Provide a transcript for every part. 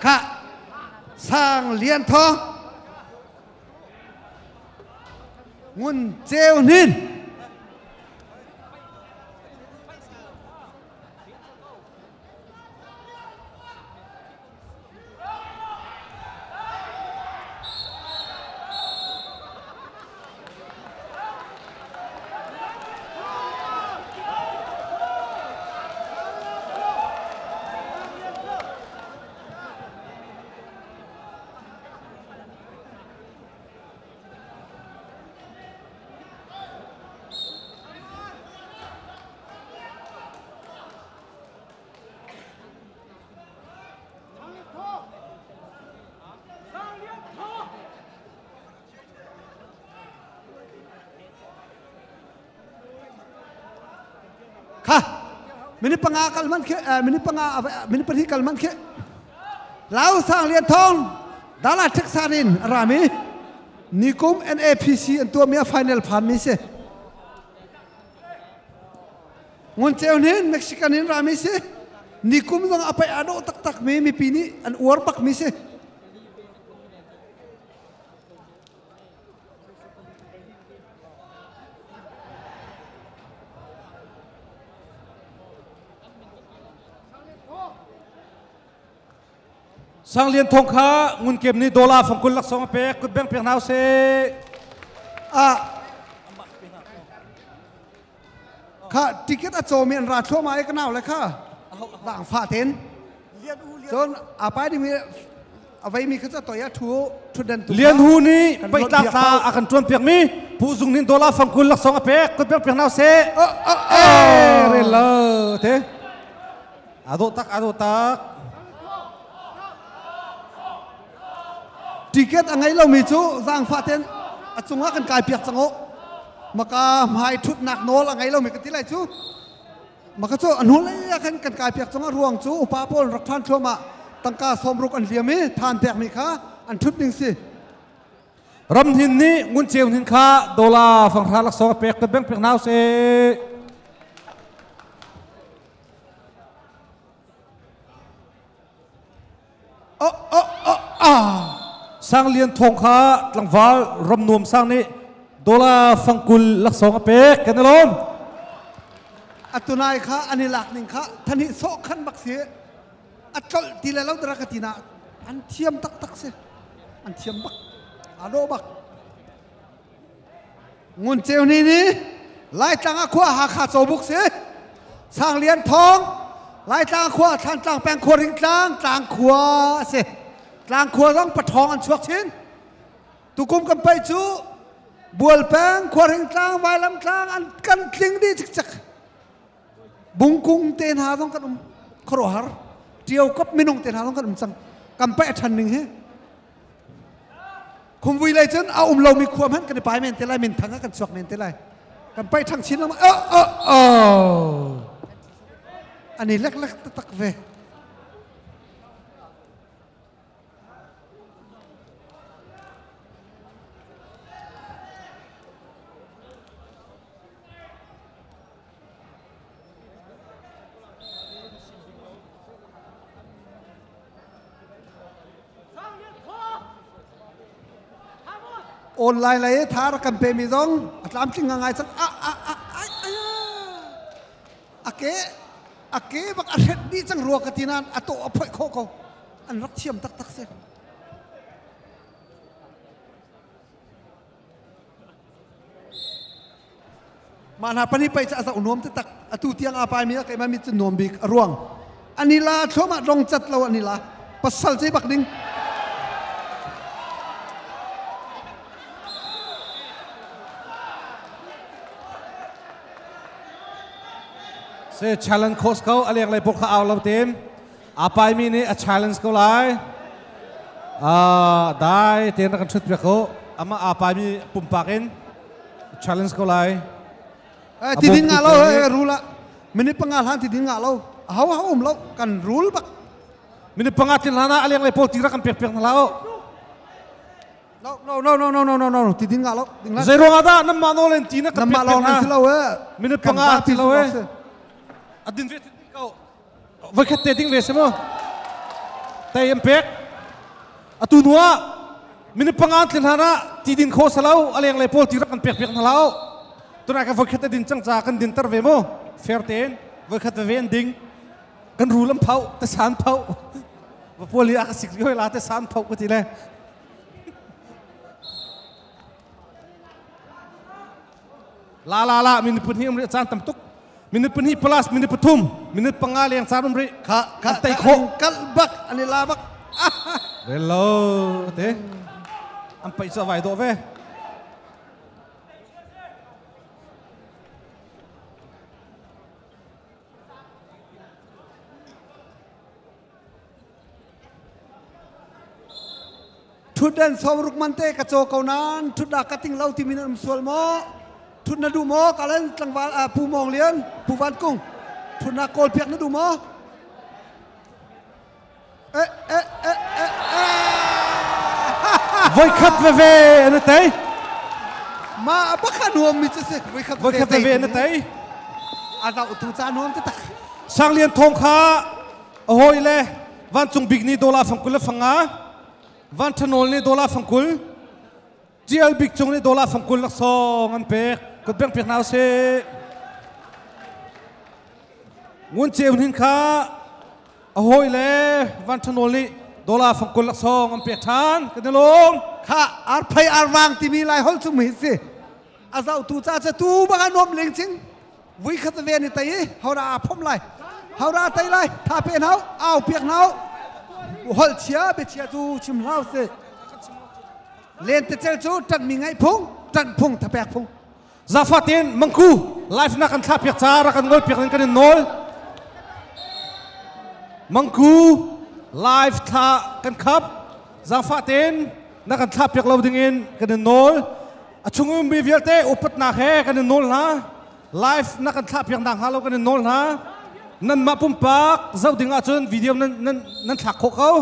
ค่ะสร้างเลียนทองงุนเจวนินค่ะมินิปังอาคัลมันเคมินิปังอามินิปฏิคัลมันเคลาวสร้างเลียนทองดาราเท็กซารินรามีนิคุม NAPC อันตัวเมียไฟแนลผ่านมิเซงุนเจวนินเม็กซิกันนินรามิเซนิคุมต้องเอาไปอาโดตักมีปีนี้อันอวร์ปักมิเซสังเลียนทองค้างุนเก็บนี่$ฝั่งคุณลักษณะเป๊กกุดแบงเปียงนาวเซค่ะติเกตอาโจมีอันราชัวมาเอกนาวเลยค่ะต่างฝ่าเทนจนอาไปดิมีเอาไว้มีเขาจะต่อยทุเดนเลียนหูนี่ไปตักตาอากันจวนเปียกมีผู้ซุงนิน$ฝั่งคุณลักษณะเป๊กกุดแบงเปียงนาวเซเรลเทอาโดตักติเกตอะไรเรามีจูสร้างฟาเทนจุงว่ากันกายเปียกจังโอมากาหายทุดหนักโนละไงเรามีกันที่ไรจูมากาจูอันนู้นเลยกันกายเปียกจังรวงจูป้าปนรักท่านชัวมาตั้งกาสมรุกอันเดียมีทานเปียกมีค่ะอันทุดหนึ่งสิรำหินนี้งุนเจียวหินค่ะ$ฝั่งทางลักษณะเป๊กกุดแบงเปียงนาวเซสร้างเลียนทองค้าหลังฟ้ารำนวมสร้างนี้$ฝั่งกุลลักษณะเป๊กกันนะล้มอัตุนายค่ะอันนี้หลักหนึ่งค่ะท่านนี้โซขันบักเสียอัจฉริทีละแล้วดรักตินาอันเทียมตักเสียอันเทียมบักอาโดบักงุนเจวนี่ไล่จังอาขวาหาขาโจบุกเสียสร้างเลียนทองไล่จังอาขวาท่านจังแปลงขวริงจังขวาเสียกลางขวต้องปะทองอันชวกชิ้นตุกุมกันไปจูบัวแปงขวริงกลางไวลำกลางอันกันคลิงดีจักบุงกุ้งเตนหาต้องกันครอหารเดียวกับมินงเตนหาต้องกันจังกันไปทันหนึ่งเฮคุมวิเลยจนเอาเรามีความหันกันไปเมนเตลัยเมนทั้งกันชวกเมนเตลัยกันไปทั้งชิ้นแล้วมาอันนี้เล็กๆตักเวออนไลน์เลยท้ารักกันเปมีต้องตามจริงง่ายสักเก๋บักอันนี้จังรัวกันที่นั่นอัตโตอภัยโคกอันรักเชี่ยมตักเสียมาหาปนิไปจะอาศัยนวมจะตักอตุเตียงอาไปมีอะไรมามีจะนวมบิกร่วงอันนี้ละชมาลงจัดเราอันนี้ละปัสสัลใจบักดิ้งเซchallengeโค้ชเขาอะไรอย่างไรพวกเขาเอาเราเต็มอาไปมีนี่challengeเขาเลยได้เตียนกันชุดเปียกเขาอามาอาไปมีปุ่มปากเอง challengeเขาเลยที่ดินงาเรารู้ละมินิปังงาลันที่ดินงาเราเขาเรากันรู้บักมินิปังงาที่ลานะอะไรอย่างไรพวกที่รักกันเปียกๆเรา no ti ding ngalo ding la zero ngada nam mano len tina ka nam lo na silo minute panga ti lo adin ve kau vai khat te ding ve se mo tay impact atu nuwa minute panga tlen hana ti din kho salau aleng le pol ti rak kan pek na lao tuna ka vai khat din chang cha kan din tar ve mo fair ten vai khat ve ending kan rulam phau ta san phau va poli aka sik yo la ta san phau ko ti le la minit pun hi umri chan tam tuk minit pun hi plus minit pathum minit pangal yang chan umri ka tai kho kal bak ani la bak hello te am pai sa vai do ve thut dan somruk mante ka cho kaunan thut da kating lau ti minam sual mo thut na du mo kalan tlangwal pu mong lian pu van kung thut na kol piak na du mo voi khat ve na tai ma bakha nuam mi che se voi khat ve na tai ada tu cha nuam te tak sang lian thong kha hoi le van chung big ni dola phangkul phanga van thanol ni dola phangkul GL big chung ni dola phangkul lak song an pe ko beng pek naw se ngun che hin kha hoi le van thanol ni dola phangkul lak song an pe than kan long kha ar phai ar wang ti mi lai hol chu mi se azau tu cha cha tu ba nom leng ching vui khat ve ni tai hora phom lai hora tai lai tha pe nau au piak nau hol chia be chia tu chim lau se len te chel chu tan mi ngai phung tan phung tha pek phung zafatin mangku life na kan tha piak cha ra kan ngol piak kan nol mangku live tha kan khap zafatin na kan tha piak lo dingin kan nol achungum bi vialte upat na he kan nol na live na kan tha piak dang halo kan nol na nan ma pum pak zau dinga chun video nan thak kho kau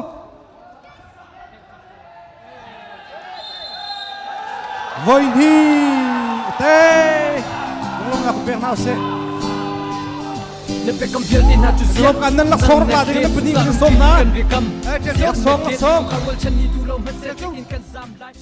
voi ni te ngom na pe na se le pe kam piel tin ha tu so kan nan lak sor la de puni ni som na che song khawal chan ni tu lo man se in kan sam lai